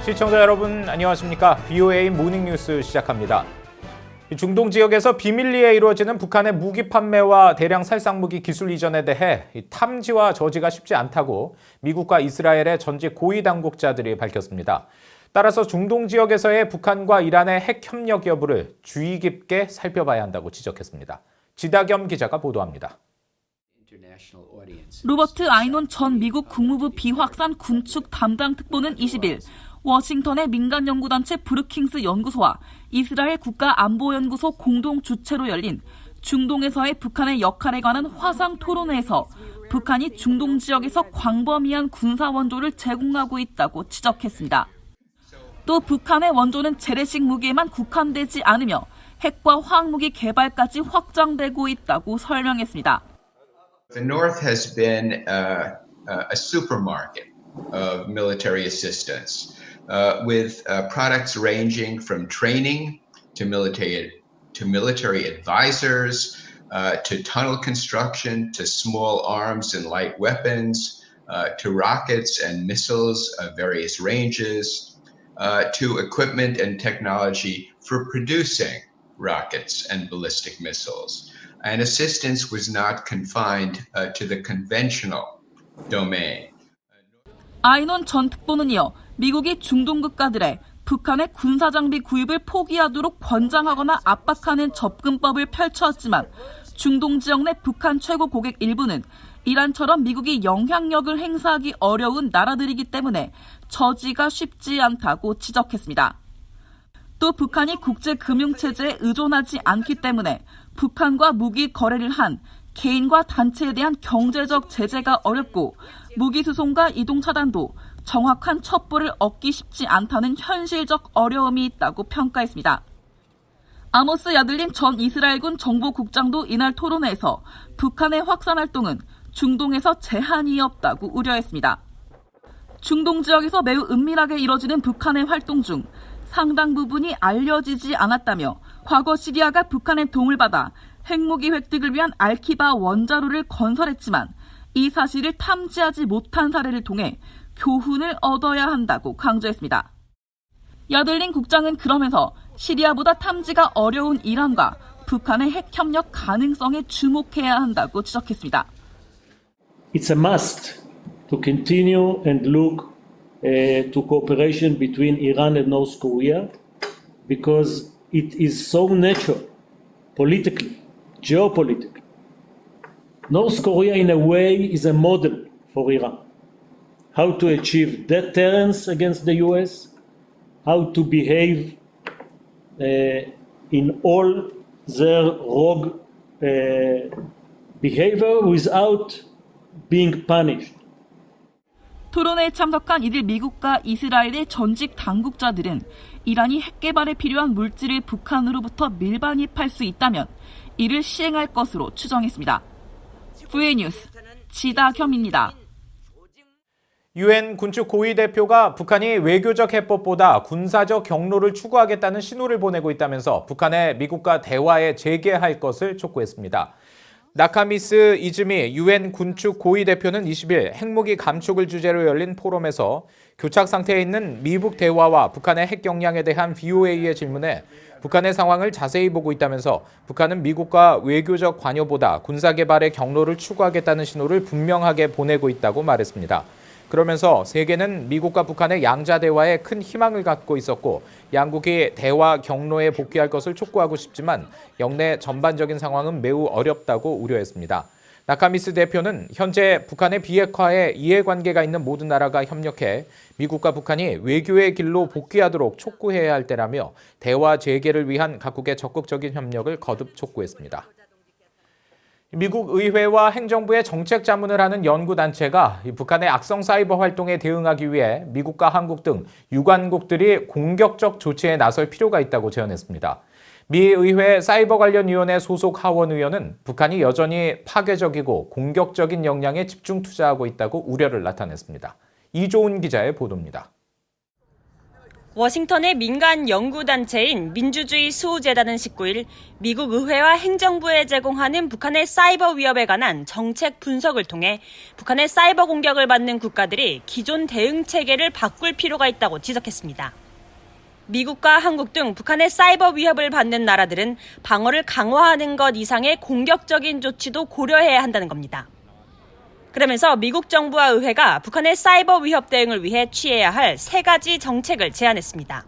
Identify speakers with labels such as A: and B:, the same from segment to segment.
A: 시청자 여러분 안녕하십니까? VOA 모닝뉴스 시작합니다. 중동 지역에서 비밀리에 이루어지는 북한의 무기 판매와 대량 살상무기 기술 이전에 대해 탐지와 저지가 쉽지 않다고 미국과 이스라엘의 전직 고위 당국자들이 밝혔습니다. 따라서 중동 지역에서의 북한과 이란의 핵 협력 여부를 주의 깊게 살펴봐야 한다고 지적했습니다. 지다겸 기자가 보도합니다.
B: 로버트 아이논 전 미국 국무부 비확산 군축 담당 특보는 20일 워싱턴의 민간 연구단체 브루킹스 연구소와 이스라엘 국가안보연구소 공동 주최로 열린 중동에서의 북한의 역할에 관한 화상 토론회에서 북한이 중동 지역에서 광범위한 군사 원조를 제공하고 있다고 지적했습니다. 또 북한의 원조는 재래식 무기에만 국한되지 않으며 핵과 화학무기 개발까지 확장되고 있다고 설명했습니다.
C: The North has been a supermarket of military assistance. With products ranging from training to military advisors, to tunnel construction, to small arms and light weapons, to rockets and missiles of various ranges, to equipment and technology for producing rockets and ballistic missiles. And assistance was not confined to the conventional domain.
B: 아이논 전 특보는 이어 미국이 중동 국가들의 북한의 군사장비 구입을 포기하도록 권장하거나 압박하는 접근법을 펼쳐왔지만 중동 지역 내 북한 최고 고객 일부는 이란처럼 미국이 영향력을 행사하기 어려운 나라들이기 때문에 저지가 쉽지 않다고 지적했습니다. 또 북한이 국제금융체제에 의존하지 않기 때문에 북한과 무기 거래를 한 개인과 단체에 대한 경제적 제재가 어렵고 무기 수송과 이동 차단도 정확한 첩보를 얻기 쉽지 않다는 현실적 어려움이 있다고 평가했습니다. 아모스 야들린 전 이스라엘군 정보국장도 이날 토론회에서 북한의 확산 활동은 중동에서 제한이 없다고 우려했습니다. 중동 지역에서 매우 은밀하게 이뤄지는 북한의 활동 중 상당 부분이 알려지지 않았다며 과거 시리아가 북한의 도움을 받아 핵무기 획득을 위한 알키바 원자로를 건설했지만 이 사실을 탐지하지 못한 사례를 통해 교훈을 얻어야 한다고 강조했습니다. 야들린 국장은 그러면서 시리아보다 탐지가 어려운 이란과 북한의 핵 협력 가능성에 주목해야 한다고 지적했습니다.
D: It's a must to continue and look to cooperation between Iran and North Korea because it is so natural, politically, geopolitically. North Korea in a way is a model for Iran. How to achieve deterrence against the US, how to behave in all their rogue behavior without being punished.
B: 토론회에 참석한 이들 미국과 이스라엘의 전직 당국자들은 이란이 핵 개발에 필요한 물질을 북한으로부터 밀반입할 수 있다면 이를 시행할 것으로 추정했습니다. VOA 뉴스 지다겸입니다.
A: 유엔 군축 고위 대표가 북한이 외교적 해법보다 군사적 경로를 추구하겠다는 신호를 보내고 있다면서 북한에 미국과 대화에 재개할 것을 촉구했습니다. 나카미스 이즈미 유엔 군축 고위 대표는 20일 핵무기 감축을 주제로 열린 포럼에서 교착 상태에 있는 미북 대화와 북한의 핵 역량에 대한 VOA의 질문에 북한의 상황을 자세히 보고 있다면서 북한은 미국과 외교적 관여보다 군사 개발의 경로를 추구하겠다는 신호를 분명하게 보내고 있다고 말했습니다. 그러면서 세계는 미국과 북한의 양자 대화에 큰 희망을 갖고 있었고 양국이 대화 경로에 복귀할 것을 촉구하고 싶지만 영내 전반적인 상황은 매우 어렵다고 우려했습니다. 나카미스 대표는 현재 북한의 비핵화에 이해관계가 있는 모든 나라가 협력해 미국과 북한이 외교의 길로 복귀하도록 촉구해야 할 때라며 대화 재개를 위한 각국의 적극적인 협력을 거듭 촉구했습니다. 미국 의회와 행정부의 정책 자문을 하는 연구단체가 북한의 악성 사이버 활동에 대응하기 위해 미국과 한국 등 유관국들이 공격적 조치에 나설 필요가 있다고 제언했습니다. 미 의회 사이버 관련 위원회 소속 하원 의원은 북한이 여전히 파괴적이고 공격적인 역량에 집중 투자하고 있다고 우려를 나타냈습니다. 이조은 기자의 보도입니다.
E: 워싱턴의 민간 연구단체인 민주주의 수호재단은 19일 미국 의회와 행정부에 제공하는 북한의 사이버 위협에 관한 정책 분석을 통해 북한의 사이버 공격을 받는 국가들이 기존 대응 체계를 바꿀 필요가 있다고 지적했습니다. 미국과 한국 등 북한의 사이버 위협을 받는 나라들은 방어를 강화하는 것 이상의 공격적인 조치도 고려해야 한다는 겁니다. 그러면서 미국 정부와 의회가 북한의 사이버 위협 대응을 위해 취해야 할 3가지 정책을 제안했습니다.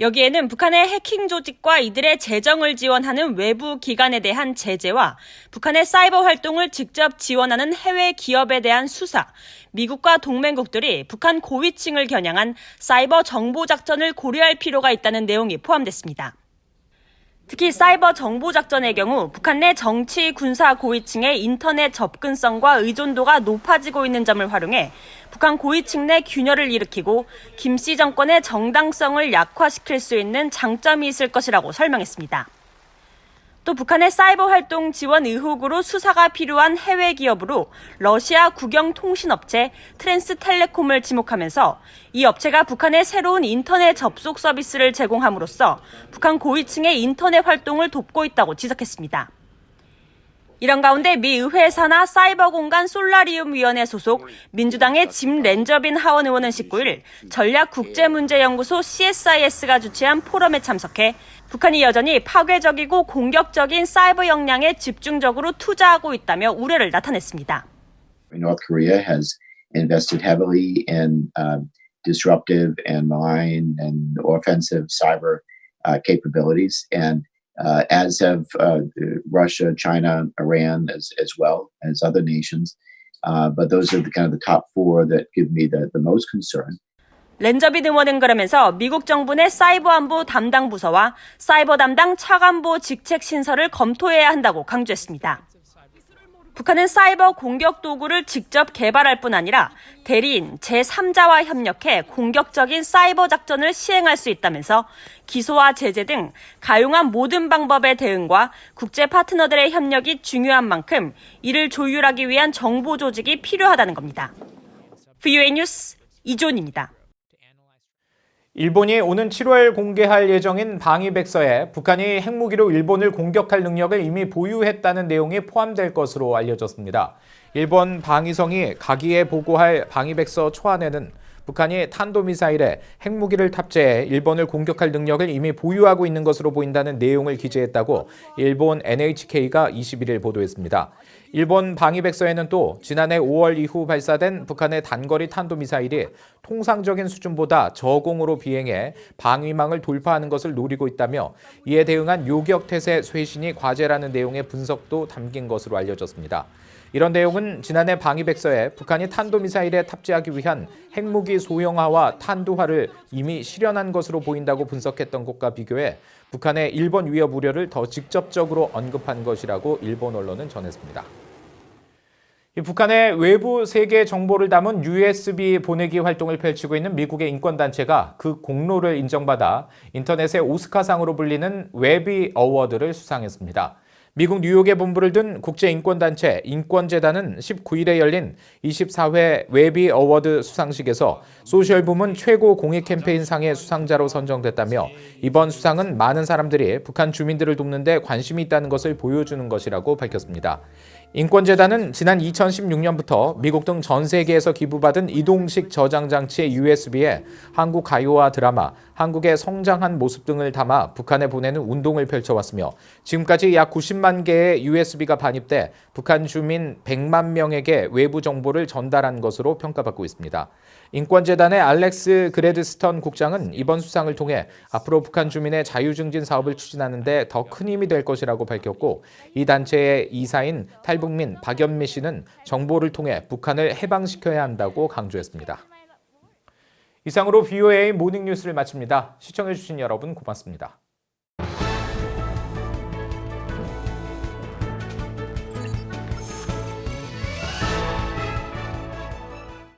E: 여기에는 북한의 해킹 조직과 이들의 재정을 지원하는 외부 기관에 대한 제재와 북한의 사이버 활동을 직접 지원하는 해외 기업에 대한 수사, 미국과 동맹국들이 북한 고위층을 겨냥한 사이버 정보 작전을 고려할 필요가 있다는 내용이 포함됐습니다. 특히 사이버 정보 작전의 경우 북한 내 정치, 군사 고위층의 인터넷 접근성과 의존도가 높아지고 있는 점을 활용해 북한 고위층 내 균열을 일으키고 김씨 정권의 정당성을 약화시킬 수 있는 장점이 있을 것이라고 설명했습니다. 또 북한의 사이버 활동 지원 의혹으로 수사가 필요한 해외 기업으로 러시아 국영 통신업체 트랜스텔레콤을 지목하면서 이 업체가 북한의 새로운 인터넷 접속 서비스를 제공함으로써 북한 고위층의 인터넷 활동을 돕고 있다고 지적했습니다. 이런 가운데 미 의회 산하 사이버 공간 솔라리움 위원회 소속 민주당의 짐 렌저빈 하원 의원은 19일 전략국제문제연구소 CSIS가 주최한 포럼에 참석해 북한이 여전히 파괴적이고 공격적인 사이버 역량에 집중적으로 투자하고 있다며 우려를 나타냈습니다.
F: North Korea has invested heavily in disruptive and malign and offensive cyber capabilities, and as have Russia, China, Iran, as well as other nations. But those are the kind of the top 4 that give me the most concern.
E: 렌저빈 의원은 그러면서 미국 정부 내 사이버 안보 담당 부서와 사이버 담당 차관보 직책 신설을 검토해야 한다고 강조했습니다. 북한은 사이버 공격 도구를 직접 개발할 뿐 아니라 대리인, 제3자와 협력해 공격적인 사이버 작전을 시행할 수 있다면서 기소와 제재 등 가용한 모든 방법의 대응과 국제 파트너들의 협력이 중요한 만큼 이를 조율하기 위한 정보 조직이 필요하다는 겁니다. VOA 뉴스 이존입니다.
A: 일본이 오는 7월 공개할 예정인 방위백서에 북한이 핵무기로 일본을 공격할 능력을 이미 보유했다는 내용이 포함될 것으로 알려졌습니다. 일본 방위성이 가기에 보고할 방위백서 초안에는 북한이 탄도미사일에 핵무기를 탑재해 일본을 공격할 능력을 이미 보유하고 있는 것으로 보인다는 내용을 기재했다고 일본 NHK가 21일 보도했습니다. 일본 방위백서에는 또 지난해 5월 이후 발사된 북한의 단거리 탄도미사일이 통상적인 수준보다 저공으로 비행해 방위망을 돌파하는 것을 노리고 있다며 이에 대응한 요격태세 쇄신이 과제라는 내용의 분석도 담긴 것으로 알려졌습니다. 이런 내용은 지난해 방위백서에 북한이 탄도미사일에 탑재하기 위한 핵무기 소형화와 탄두화를 이미 실현한 것으로 보인다고 분석했던 것과 비교해 북한의 일본 위협 우려를 더 직접적으로 언급한 것이라고 일본 언론은 전했습니다. 북한의 외부 세계 정보를 담은 USB 보내기 활동을 펼치고 있는 미국의 인권단체가 그 공로를 인정받아 인터넷의 오스카상으로 불리는 웨비 어워드를 수상했습니다. 미국 뉴욕에 본부를 둔 국제인권단체 인권재단은 19일에 열린 24회 웨비 어워드 수상식에서 소셜 부문 최고 공익 캠페인 상의 수상자로 선정됐다며 이번 수상은 많은 사람들이 북한 주민들을 돕는 데 관심이 있다는 것을 보여주는 것이라고 밝혔습니다. 인권재단은 지난 2016년부터 미국 등 전 세계에서 기부받은 이동식 저장 장치의 USB에 한국 가요와 드라마, 한국의 성장한 모습 등을 담아 북한에 보내는 운동을 펼쳐왔으며 지금까지 약 90만 개의 USB가 반입돼 북한 주민 100만 명에게 외부 정보를 전달한 것으로 평가받고 있습니다. 인권재단의 알렉스 그레드스턴 국장은 이번 수상을 통해 앞으로 북한 주민의 자유증진 사업을 추진하는 데 더 큰 힘이 될 것이라고 밝혔고 이 단체의 이사인 탈북민 박연미 씨는 정보를 통해 북한을 해방시켜야 한다고 강조했습니다. 이상으로 VOA 모닝뉴스를 마칩니다. 시청해주신 여러분 고맙습니다.